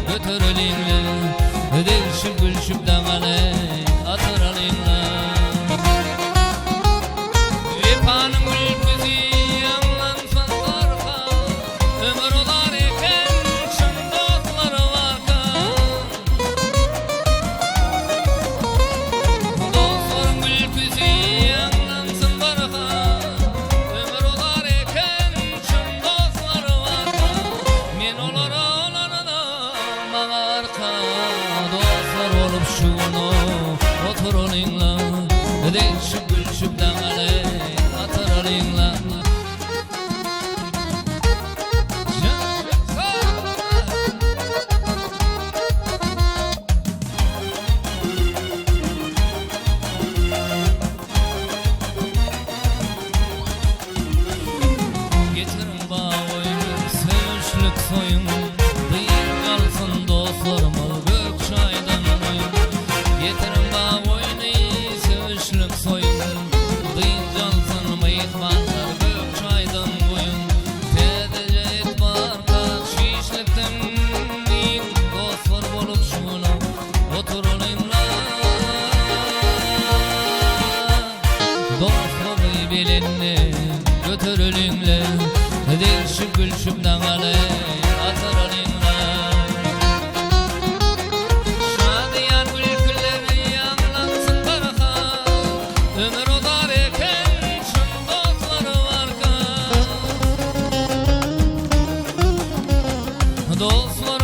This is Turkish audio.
götürülünle değişip gülüşüp dağale atırılınla Vefanın ülküzü yanlansın zarka ömür olar eken şın dostları varka Dostların ülküzü yanlansın zarka ömür olar eken şın dostları varka Men olara arka dostlar olup şunu oturulunla değişip gülüşüp dağale atırılınla Getirin bağ oyunu sevişlik soyun Dıyın kalsın dostlarımı gök çaydan oyun Getirin bağ oyunu sevişlik soyun Dıyın kalsın mıyıkmanlar gök çaydan oyun Tedece etbarka şişlikten deyin Dostlar bolup şuna oturulunla Dostları bilinle götürülünle değişip gülüşüp dağale atırılınla Şadiyan ülküleri yanlansın baraka ömür olar eken şın dostları varka Dostlar